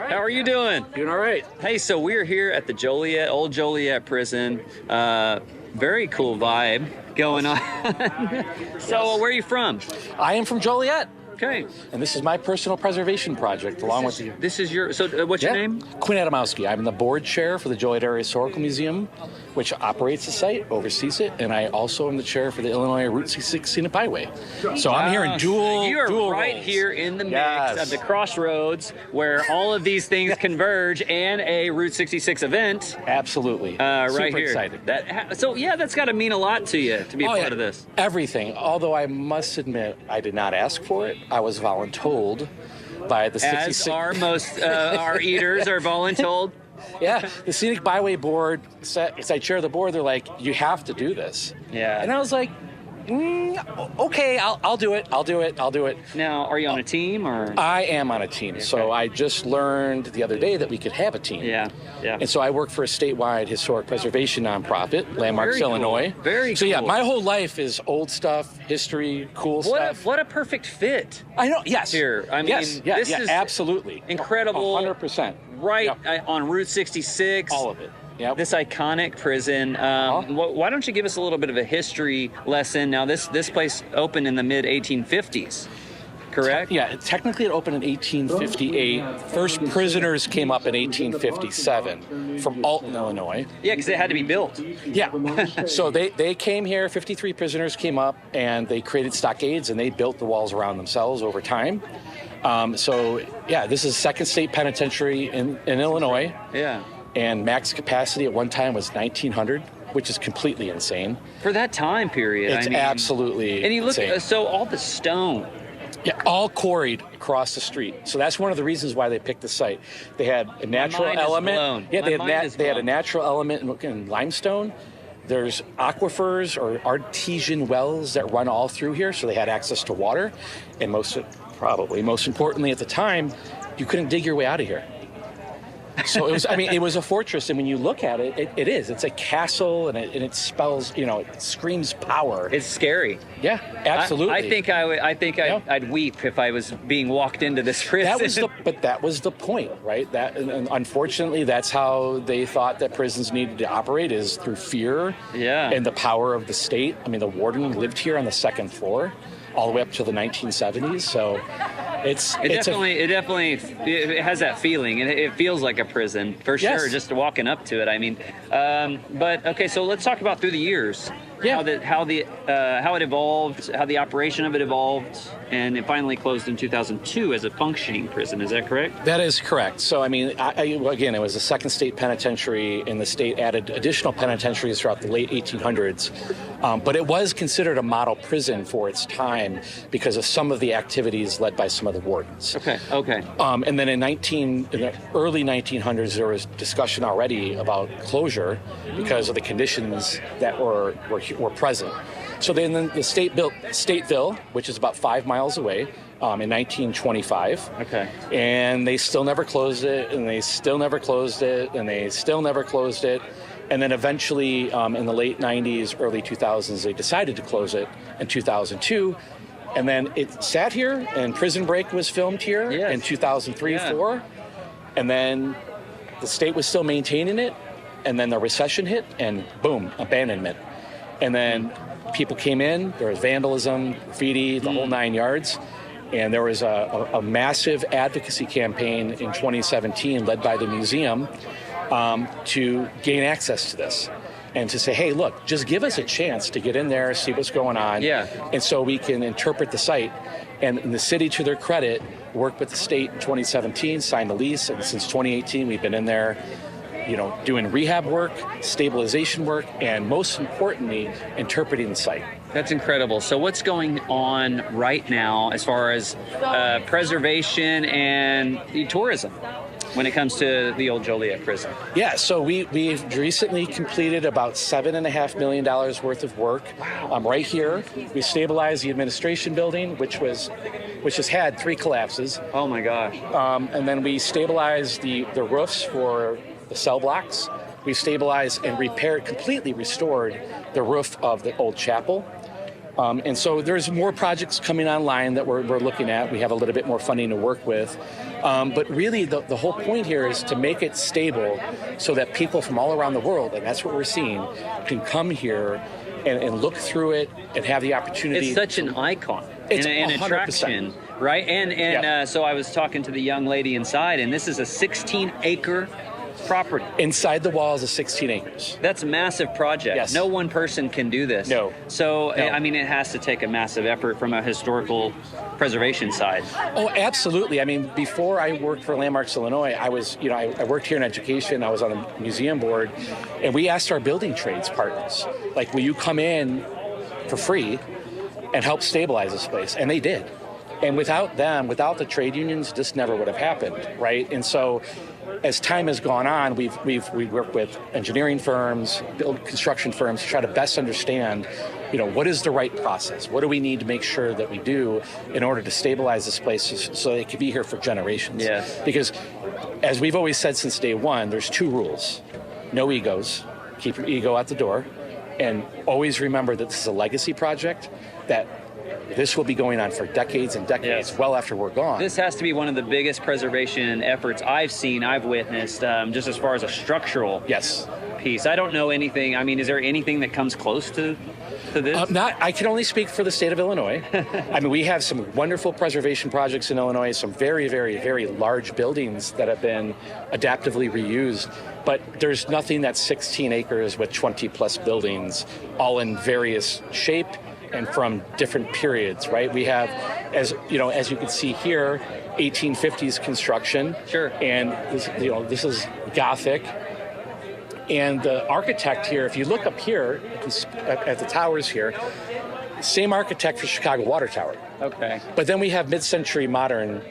How are you doing? Doing all right. Hey, so we're here at the Old Joliet Prison. Very cool vibe going on. So, where are you from? I am from Joliet. Okay. And this is my personal preservation project, along with you. This is your. So, what's your name? Quinn Adamowski. I'm the board chair for the Joliet Area Historical Museum, which operates the site, oversees it, and I also am the chair for the Illinois Route 66 Scenic Byway. So I'm here in dual. You are dual right roles. here in the mix of the crossroads where all of these things converge, and a Route 66 event. Absolutely. Right Super here. excited. That's got to mean a lot to you to be a part of this. Everything. Although I must admit, I did not ask for it. I was voluntold by the 66. As are most our eaters are voluntold. Yeah, the Scenic Byway Board, as I chair the board, they're like, you have to do this. Yeah. And I was like, okay, I'll do it. I'll do it. Now, are you on a team or? I am on a team. Okay. So I just learned the other day that we could have a team. Yeah. And so I work for a statewide historic preservation nonprofit, Landmarks Illinois. Very cool. So yeah, my whole life is old stuff, history, cool stuff. What a perfect fit. I know. Yes. Here. I mean, this is absolutely incredible. 100%. Right on Route 66. All of it. Yep. This iconic prison. Why don't you give us a little bit of a history lesson? Now, this place opened in the mid-1850s, correct? Technically it opened in 1858. First prisoners came up in 1857 from Alton, Illinois. Yeah, because it had to be built. Yeah. So they came here, 53 prisoners came up, and they created stockades, and they built the walls around themselves over time. This is second state penitentiary in Illinois. Yeah. And max capacity at one time was 1,900, which is completely insane. For that time period. It's absolutely And you look insane. so all the stone. Yeah, all quarried across the street. So that's one of the reasons why they picked the site. They had a natural element. Yeah, they had a natural element in limestone. There's aquifers or artesian wells that run all through here, so they had access to water. And most importantly at the time, you couldn't dig your way out of here. So it was a fortress, and when you look at it, it is. It's a castle, and it spells, it screams power. It's scary. Yeah, absolutely. I'd weep if I was being walked into this prison. That was the point, right? And unfortunately, that's how they thought that prisons needed to operate, is through fear. Yeah. And the power of the state. I mean, the warden lived here on the second floor, all the way up to the 1970s. So. It definitely has that feeling, and it feels like a prison for sure. Yes. Just walking up to it. I mean, but okay. So let's talk about through the years. Yeah. How it evolved, how the operation of it evolved, and it finally closed in 2002 as a functioning prison. Is that correct? That is correct. So, again, it was a second state penitentiary, and the state added additional penitentiaries throughout the late 1800s. But it was considered a model prison for its time because of some of the activities led by some of the wardens. Okay. And then in the early 1900s, there was discussion already about closure because of the conditions that were present. So then the state built Stateville, which is about 5 miles away, in 1925. Okay. And they still never closed it, and they still never closed it, and they still never closed it. And then eventually, in the late 90s, early 2000s, they decided to close it in 2002. And then it sat here, and Prison Break was filmed here in 2003-04. And then the state was still maintaining it, and then the recession hit, and boom, abandonment. And then people came in, there was vandalism, graffiti, the whole 9 yards. And there was a massive advocacy campaign in 2017 led by the museum to gain access to this. And to say, hey, look, just give us a chance to get in there, see what's going on. Yeah. And so we can interpret the site. And the city, to their credit, worked with the state in 2017, signed the lease. And since 2018, we've been in there, doing rehab work, stabilization work, and most importantly, interpreting the site. That's incredible. So what's going on right now as far as preservation and tourism when it comes to the Old Joliet Prison? Yeah, so we've recently completed about $7.5 million worth of work. Right here, we stabilized the administration building, which has had 3 collapses. Oh my gosh. And then we stabilized the roofs for the cell blocks. We stabilized and repaired, completely restored the roof of the old chapel. And so there's more projects coming online that we're looking at. We have a little bit more funding to work with. But really, the whole point here is to make it stable so that people from all around the world, and that's what we're seeing, can come here and look through it and have the opportunity. It's such an icon. It's an attraction, right? And so I was talking to the young lady inside, and this is a 16-acre property. Inside the walls of 16 acres. That's a massive project. Yes. No one person can do this. No. So, No. I mean, it has to take a massive effort from a historical preservation side. Oh, absolutely. I mean, before I worked for Landmarks Illinois, I worked here in education. I was on the museum board, and we asked our building trades partners, like, will you come in for free and help stabilize this place? And they did. And without them, without the trade unions, this never would have happened, right? And so, as time has gone on, we've worked with engineering firms, construction firms to try to best understand, what is the right process? What do we need to make sure that we do in order to stabilize this place so it can be here for generations? Yes. Because, as we've always said since day one, there's two rules: no egos, keep your ego at the door, and always remember that this is a legacy project that. This will be going on for decades and decades, well after we're gone. This has to be one of the biggest preservation efforts I've witnessed, just as far as a structural piece. I don't know anything. I mean, is there anything that comes close to this? I can only speak for the state of Illinois. I mean, we have some wonderful preservation projects in Illinois, some very, very, very large buildings that have been adaptively reused. But there's nothing that's 16 acres with 20 plus buildings, all in various shape and from different periods, right? We have, as you can see here, 1850s construction. Sure. And this is Gothic. And the architect here, if you look up here at the towers here, same architect for Chicago Water Tower. Okay. But then we have mid-century modern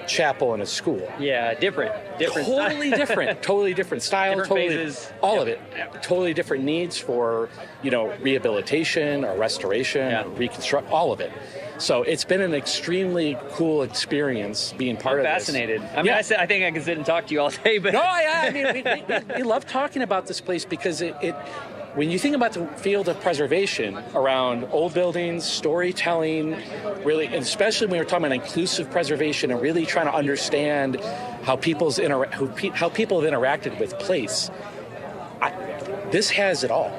chapel and a school. Yeah, different totally different, totally different style, Different totally phases. all of it. Totally different needs for, rehabilitation or restoration, or reconstruct, all of it. So it's been an extremely cool experience being part of this. Fascinated. I mean, I think I can sit and talk to you all day, but no, I mean, we love talking about this place because it when you think about the field of preservation around old buildings, storytelling, really, and especially when we're talking about inclusive preservation and really trying to understand how people have interacted with place, this has it all.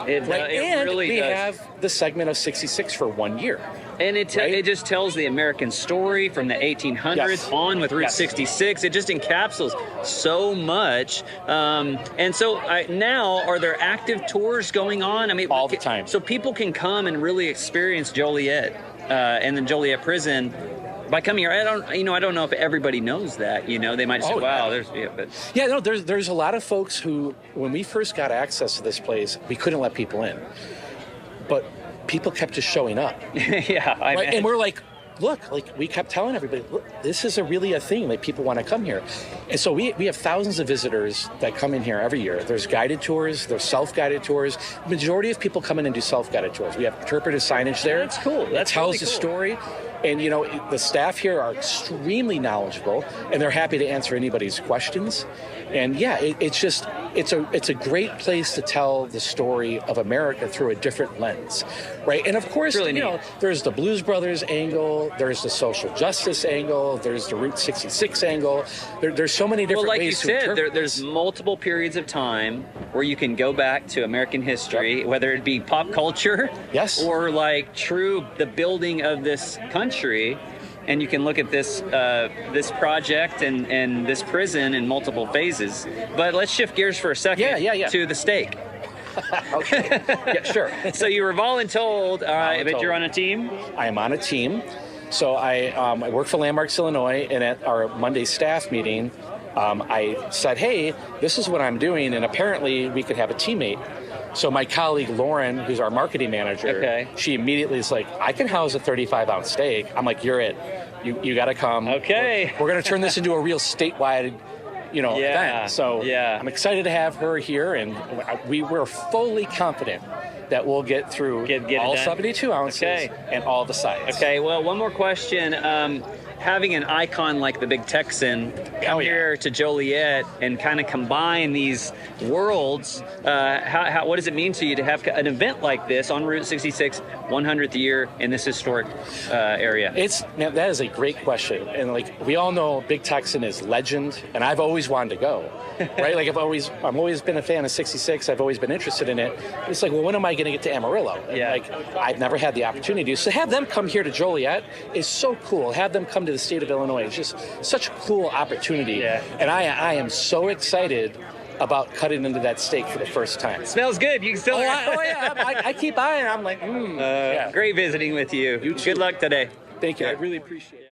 It really we does. have the segment of 66 for 1 year. And it just tells the American story from the 1800s on with Route 66. It just encapsulates so much. And so now, are there active tours going on? I mean, all the time. So people can come and really experience Joliet and the Joliet Prison by coming here. I don't know if everybody knows that. They might say, "Wow, there's a lot of folks who, when we first got access to this place, we couldn't let people in, but people kept just showing up. And we're like, look, we kept telling everybody, look, this is really a thing. People want to come here. And so we have thousands of visitors that come in here every year. There's guided tours, there's self-guided tours. The majority of people come in and do self-guided tours. We have interpretive signage there. That's cool. That tells really the cool. story. And, the staff here are extremely knowledgeable, and they're happy to answer anybody's questions. And, it's a great place to tell the story of America through a different lens, right? And, of course, really there's the Blues Brothers angle, there's the social justice angle, there's the Route 66 angle. There's so many different ways to interpret you said, there's multiple periods of time where you can go back to American history, whether it be pop culture or the building of this country, and you can look at this project and this prison in multiple phases. But let's shift gears for a second to the stake. Okay. Yeah, sure. So you were voluntold, but you're on a team? I am on a team. So I work for Landmarks Illinois, and at our Monday staff meeting, I said, hey, this is what I'm doing, and apparently we could have a teammate. So my colleague Lauren, who's our marketing manager, she immediately is like, I can house a 35-ounce steak. I'm like, you're it. You got to come. Okay. We're going to turn this into a real statewide, event. So I'm excited to have her here, and we're fully confident that we'll get through all 72 ounces and all the sides. Okay. Well, one more question. having an icon like the Big Texan come here to Joliet and kind of combine these worlds, what does it mean to you to have an event like this on Route 66, 100th year in this historic area? That is a great question. And like we all know, Big Texan is legend, and I've always wanted to go. Right? Like I've always been a fan of 66. I've always been interested in it. It's like, well, when am I going to get to Amarillo? And like I've never had the opportunity. So have them come here to Joliet is so cool. Have them come to the state of Illinois. It's just such a cool opportunity. Yeah. And I am so excited about cutting into that steak for the first time. It smells good. You can still. I keep eyeing. I'm like, Great visiting with you. You too. Good luck today. Thank you. I really appreciate it.